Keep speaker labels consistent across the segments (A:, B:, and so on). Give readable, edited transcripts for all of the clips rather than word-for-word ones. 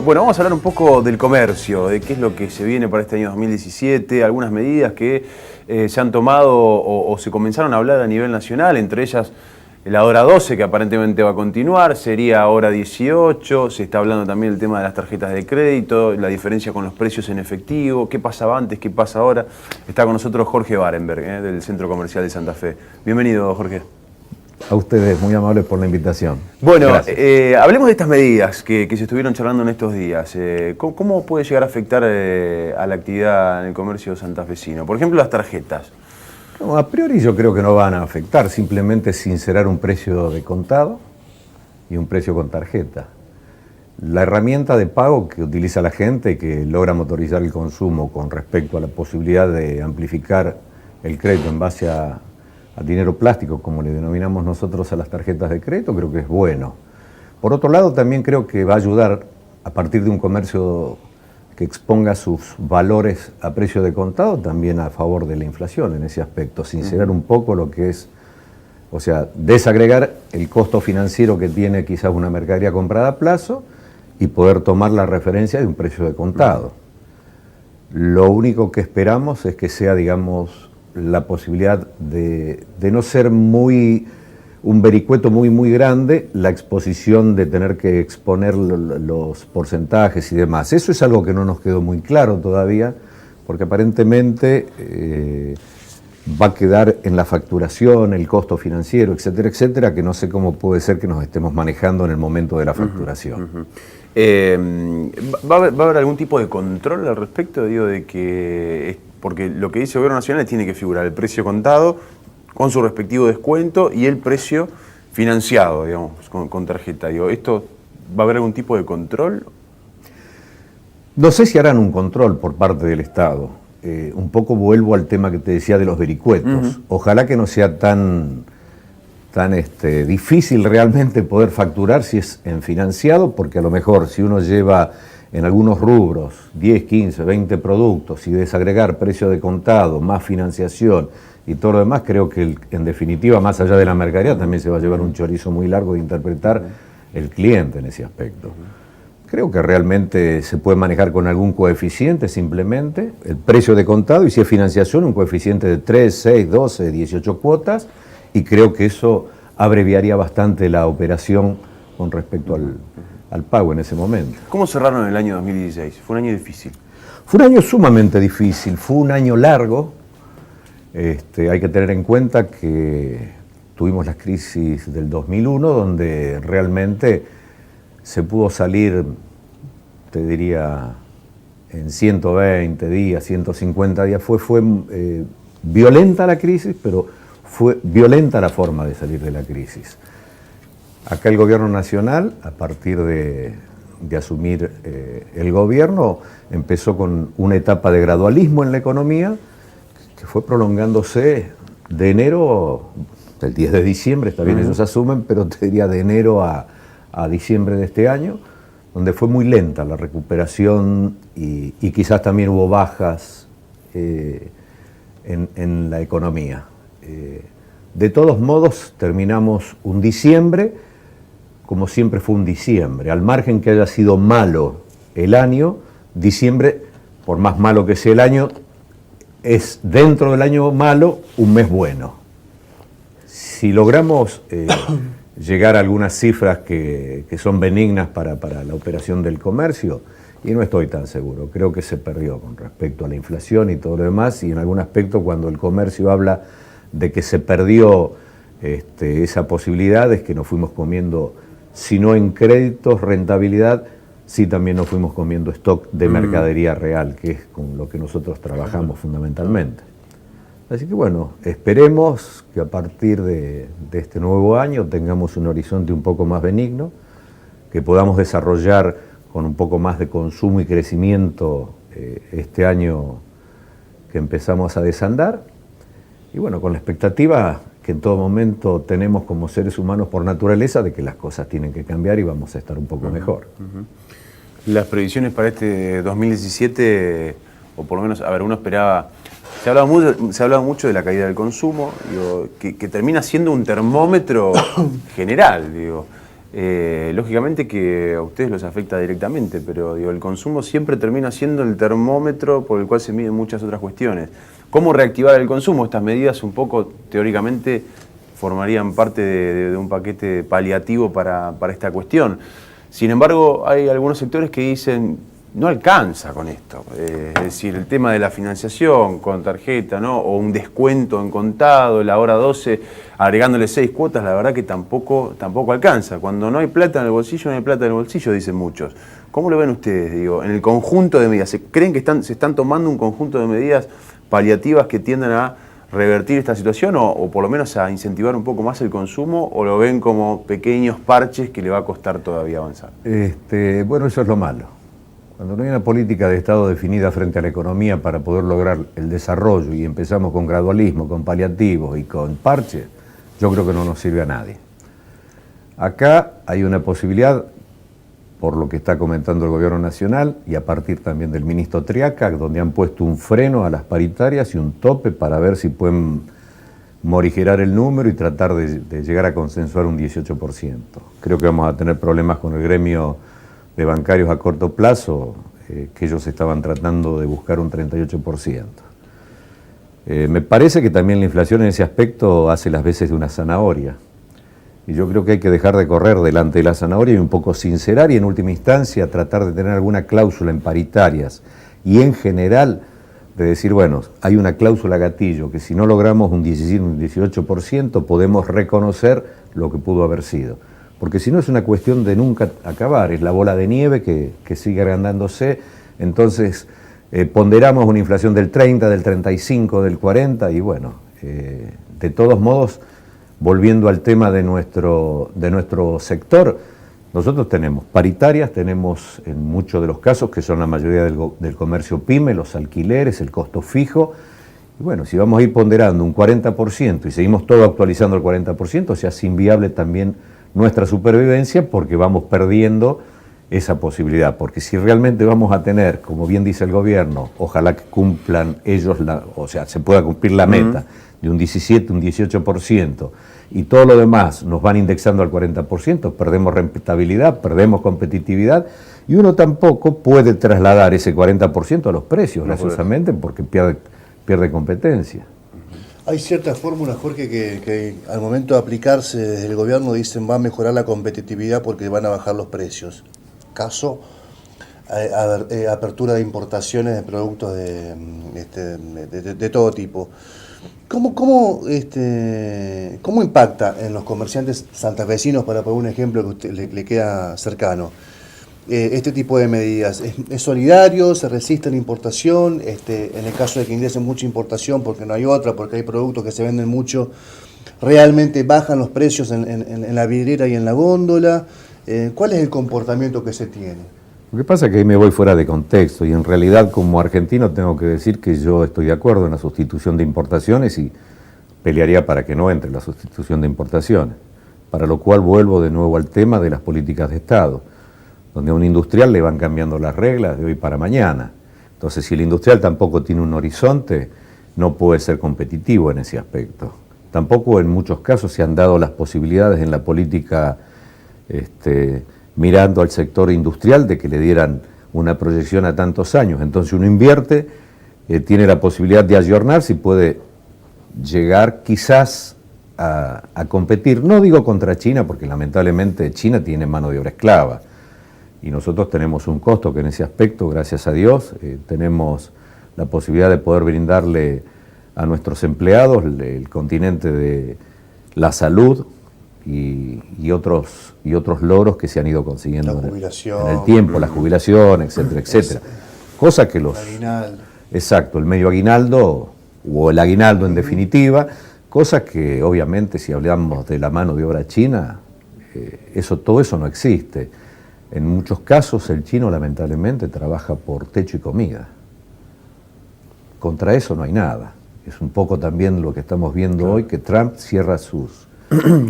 A: Bueno, vamos a hablar un poco del comercio, de qué es lo que se viene para este año 2017, algunas medidas que se han tomado o se comenzaron a hablar a nivel nacional, entre ellas la hora 12, que aparentemente va a continuar, sería hora 18, se está hablando también del tema de las tarjetas de crédito, la diferencia con los precios en efectivo, qué pasaba antes, qué pasa ahora. Está con nosotros Jorge Barenberg, del Centro Comercial de Santa Fe. Bienvenido, Jorge.
B: A ustedes, muy amables por la invitación.
A: Bueno, hablemos de estas medidas que se estuvieron charlando en estos días. ¿Cómo puede llegar a afectar a la actividad en el comercio santafesino? Por ejemplo, las tarjetas.
B: No, a priori yo creo que no van a afectar, simplemente sincerar un precio de contado y un precio con tarjeta. La herramienta de pago que utiliza la gente que logra motorizar el consumo con respecto a la posibilidad de amplificar el crédito en base a dinero plástico, como le denominamos nosotros a las tarjetas de crédito, creo que es bueno. Por otro lado, también creo que va a ayudar, a partir de un comercio que exponga sus valores a precio de contado, también a favor de la inflación en ese aspecto, sincerar un poco lo que es, o sea, desagregar el costo financiero que tiene quizás una mercadería comprada a plazo y poder tomar la referencia de un precio de contado. Lo único que esperamos es que sea, digamos, la posibilidad de no ser un vericueto muy grande, la exposición de tener que exponer los porcentajes y demás. Eso es algo que no nos quedó muy claro todavía, porque aparentemente va a quedar en la facturación, el costo financiero, etcétera, que no sé cómo puede ser que nos estemos manejando en el momento de la facturación.
A: ¿Va a haber algún tipo de control al respecto? Digo, de que, porque lo que dice el Gobierno Nacional tiene que figurar el precio contado con su respectivo descuento y el precio financiado, digamos, con tarjeta. Digo, ¿esto va a haber algún tipo de control?
B: No sé si harán un control por parte del Estado. Un poco vuelvo al tema que te decía de los vericuetos. Ojalá que no sea tan difícil realmente poder facturar si es en financiado, porque a lo mejor si uno lleva en algunos rubros 10, 15, 20 productos y desagregar precio de contado, más financiación y todo lo demás, creo que en definitiva, más allá de la mercadería, también se va a llevar un chorizo muy largo de interpretar el cliente en ese aspecto. Creo que realmente se puede manejar con algún coeficiente simplemente, el precio de contado, y si es financiación, un coeficiente de 3, 6, 12, 18 cuotas, y creo que eso abreviaría bastante la operación con respecto al pago en ese momento.
A: ¿Cómo cerraron el año 2016? Fue un año difícil.
B: Fue un año sumamente difícil, fue un año largo. Hay que tener en cuenta que tuvimos la crisis del 2001, donde realmente se pudo salir, te diría, en 120 días, 150 días. Fue violenta la crisis, pero fue violenta la forma de salir de la crisis. Acá el Gobierno Nacional, a partir de asumir el gobierno, empezó con una etapa de gradualismo en la economía que fue prolongándose de enero, el 10 de diciembre, está bien, ellos asumen, pero te diría de enero a diciembre de este año, donde fue muy lenta la recuperación y quizás también hubo bajas en la economía. De todos modos, terminamos un diciembre como siempre fue un diciembre. Al margen que haya sido malo el año, diciembre, por más malo que sea el año, es dentro del año malo un mes bueno. Si logramos llegar a algunas cifras que son benignas para la operación del comercio, y no estoy tan seguro, creo que se perdió con respecto a la inflación y todo lo demás, y en algún aspecto cuando el comercio habla de que se perdió esa posibilidad, es que nos fuimos comiendo, si no en créditos, rentabilidad, sí también nos fuimos comiendo stock de mercadería real, que es con lo que nosotros trabajamos fundamentalmente. Así que bueno, esperemos que a partir de este nuevo año tengamos un horizonte un poco más benigno, que podamos desarrollar con un poco más de consumo y crecimiento este año que empezamos a desandar, y bueno, con la expectativa que en todo momento tenemos como seres humanos por naturaleza de que las cosas tienen que cambiar y vamos a estar un poco mejor.
A: Las previsiones para este 2017, o por lo menos, a ver, uno esperaba, se hablaba mucho de la caída del consumo, digo, que termina siendo un termómetro general, digo. lógicamente que a ustedes los afecta directamente, pero digo, el consumo siempre termina siendo el termómetro por el cual se miden muchas otras cuestiones. ¿Cómo reactivar el consumo? Estas medidas un poco, teóricamente, formarían parte de un paquete paliativo para esta cuestión. Sin embargo, hay algunos sectores que dicen, no alcanza con esto. Es decir, el tema de la financiación con tarjeta, ¿no? O un descuento en contado, la hora 12, agregándole 6 cuotas, la verdad que tampoco alcanza. Cuando no hay plata en el bolsillo, no hay plata en el bolsillo, dicen muchos. ¿Cómo lo ven ustedes, digo, en el conjunto de medidas? ¿Creen que se están tomando un conjunto de medidas paliativas que tienden a revertir esta situación o por lo menos a incentivar un poco más el consumo, o lo ven como pequeños parches que le va a costar todavía avanzar?
B: Bueno, eso es lo malo. Cuando no hay una política de Estado definida frente a la economía para poder lograr el desarrollo y empezamos con gradualismo, con paliativos y con parches, yo creo que no nos sirve a nadie. Acá hay una posibilidad, por lo que está comentando el Gobierno Nacional y a partir también del ministro Triaca, donde han puesto un freno a las paritarias y un tope para ver si pueden morigerar el número y tratar de llegar a consensuar un 18%. Creo que vamos a tener problemas con el gremio de bancarios a corto plazo, que ellos estaban tratando de buscar un 38%. Me parece que también la inflación en ese aspecto hace las veces de una zanahoria. Y yo creo que hay que dejar de correr delante de la zanahoria y un poco sincerar y en última instancia tratar de tener alguna cláusula en paritarias y en general de decir, bueno, hay una cláusula gatillo que si no logramos un 17, un 18% podemos reconocer lo que pudo haber sido. Porque si no es una cuestión de nunca acabar, es la bola de nieve que sigue agrandándose, entonces ponderamos una inflación del 30, del 35, del 40 y bueno, de todos modos, volviendo al tema de nuestro sector, nosotros tenemos paritarias, tenemos en muchos de los casos, que son la mayoría del comercio pyme, los alquileres, el costo fijo. Y bueno, si vamos a ir ponderando un 40% y seguimos todo actualizando el 40%, se hace inviable también nuestra supervivencia porque vamos perdiendo esa posibilidad. Porque si realmente vamos a tener, como bien dice el gobierno, ojalá que cumplan ellos, o sea, se pueda cumplir la meta de un 17, un 18%, y todo lo demás nos van indexando al 40%, perdemos rentabilidad, perdemos competitividad, y uno tampoco puede trasladar ese 40% a los precios, graciosamente, porque pierde competencia.
C: Hay ciertas fórmulas, Jorge, que al momento de aplicarse desde el gobierno dicen va a mejorar la competitividad porque van a bajar los precios. Caso, apertura de importaciones de productos de todo tipo. ¿Cómo impacta en los comerciantes santafesinos, para poner un ejemplo que usted le queda cercano, este tipo de medidas? ¿Es solidario? ¿Se resiste a la importación? En el caso de que ingresen mucha importación porque no hay otra, porque hay productos que se venden mucho, ¿realmente bajan los precios en la vidriera y en la góndola? ¿Cuál es el comportamiento que se tiene?
B: Lo que pasa es que ahí me voy fuera de contexto y en realidad como argentino tengo que decir que yo estoy de acuerdo en la sustitución de importaciones y pelearía para que no entre la sustitución de importaciones, para lo cual vuelvo de nuevo al tema de las políticas de Estado, donde a un industrial le van cambiando las reglas de hoy para mañana. Entonces, si el industrial tampoco tiene un horizonte, no puede ser competitivo en ese aspecto. Tampoco en muchos casos se han dado las posibilidades en la política mirando al sector industrial de que le dieran una proyección a tantos años. Entonces uno invierte, tiene la posibilidad de ayornarse y puede llegar quizás a competir, no digo contra China, porque lamentablemente China tiene mano de obra esclava y nosotros tenemos un costo que en ese aspecto, gracias a Dios, tenemos la posibilidad de poder brindarle a nuestros empleados el continente de la salud y otros logros que se han ido consiguiendo en el tiempo, la jubilación, etcétera, etcétera. Cosa que los...
C: Aguinaldo.
B: Exacto, el medio aguinaldo, o el aguinaldo en definitiva, cosa que obviamente si hablamos de la mano de obra china, todo eso no existe. En muchos casos el chino lamentablemente trabaja por techo y comida. Contra eso no hay nada. Es un poco también lo que estamos viendo hoy, que Trump cierra sus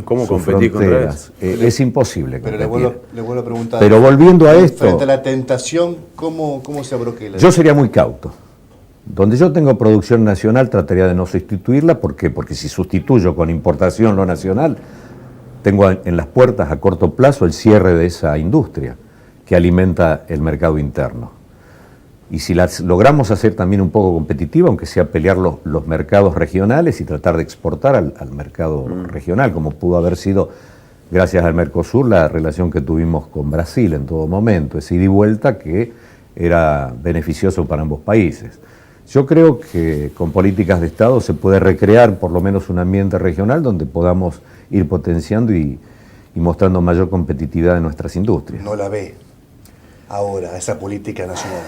A: competir contra eso?
B: Es imposible.
C: Pero le vuelvo a preguntar.
B: Pero volviendo a esto...
C: Frente a la tentación, ¿cómo se abroquela?
B: Yo sería muy cauto. Donde yo tengo producción nacional trataría de no sustituirla. ¿Por qué? Porque si sustituyo con importación lo nacional, tengo en las puertas a corto plazo el cierre de esa industria que alimenta el mercado interno. Y si las logramos hacer también un poco competitiva, aunque sea pelear los mercados regionales y tratar de exportar al mercado regional, como pudo haber sido, gracias al Mercosur, la relación que tuvimos con Brasil en todo momento, ese ida y vuelta que era beneficioso para ambos países. Yo creo que con políticas de Estado se puede recrear por lo menos un ambiente regional donde podamos ir potenciando y mostrando mayor competitividad en nuestras industrias.
C: No la ve ahora esa política nacional.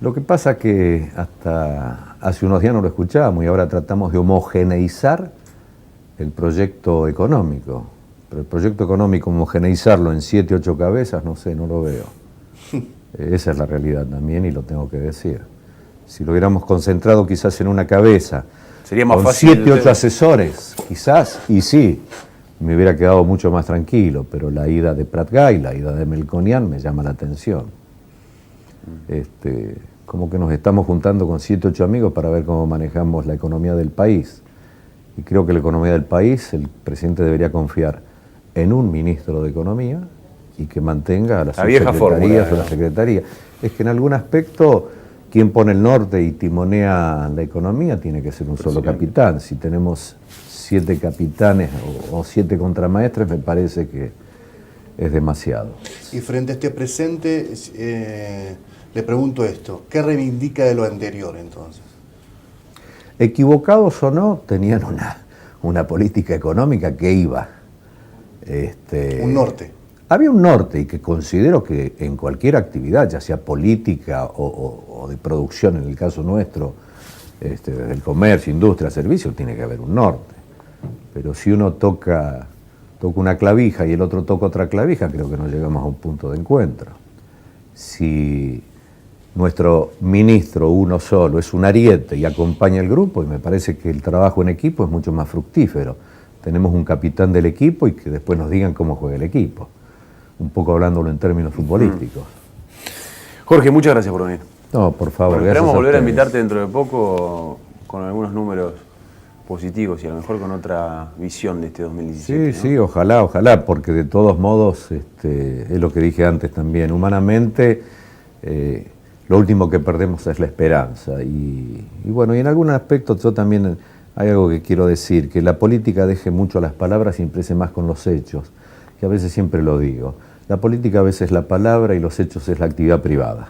B: Lo que pasa que hasta hace unos días no lo escuchábamos y ahora tratamos de homogeneizar el proyecto económico. Pero el proyecto económico, homogeneizarlo en 7, 8 cabezas, no sé, no lo veo. Esa es la realidad también y lo tengo que decir. Si lo hubiéramos concentrado quizás en una cabeza,
A: sería más
B: con
A: fácil
B: 7, 8 asesores, quizás, y sí, me hubiera quedado mucho más tranquilo, pero la ida de Prat-Gay, la ida de Melconian me llama la atención. Como que nos estamos juntando con 7, 8 amigos para ver cómo manejamos la economía del país. Y creo que la economía del país, el presidente debería confiar en un ministro de Economía y que mantenga a las subsecretarías o la secretaría. Es que en algún aspecto, quien pone el norte y timonea la economía tiene que ser un solo capitán. Si tenemos 7 capitanes o 7 contramaestres, me parece que es demasiado.
C: Y frente a este presente, le pregunto esto, ¿qué reivindica de lo anterior entonces?
B: Equivocados o no, tenían una política económica que iba.
C: Un norte.
B: Había un norte y que considero que en cualquier actividad, ya sea política o de producción, en el caso nuestro, del comercio, industria, servicio, tiene que haber un norte. Pero si uno toca una clavija y el otro toca otra clavija, creo que no llegamos a un punto de encuentro. Si nuestro ministro, uno solo, es un ariete y acompaña al grupo, y me parece que el trabajo en equipo es mucho más fructífero. Tenemos un capitán del equipo y que después nos digan cómo juega el equipo. Un poco hablándolo en términos futbolísticos.
A: Jorge, muchas gracias por venir.
B: No, por favor.
A: Bueno, esperamos volver a invitarte dentro de poco con algunos números positivos y a lo mejor con otra visión de este 2017.
B: Sí,
A: ¿no?
B: sí, ojalá, porque de todos modos, es lo que dije antes también, humanamente lo último que perdemos es la esperanza. Y bueno, y en algún aspecto yo también hay algo que quiero decir, que la política deje mucho a las palabras y empiece más con los hechos, que a veces siempre lo digo. La política a veces es la palabra y los hechos es la actividad privada.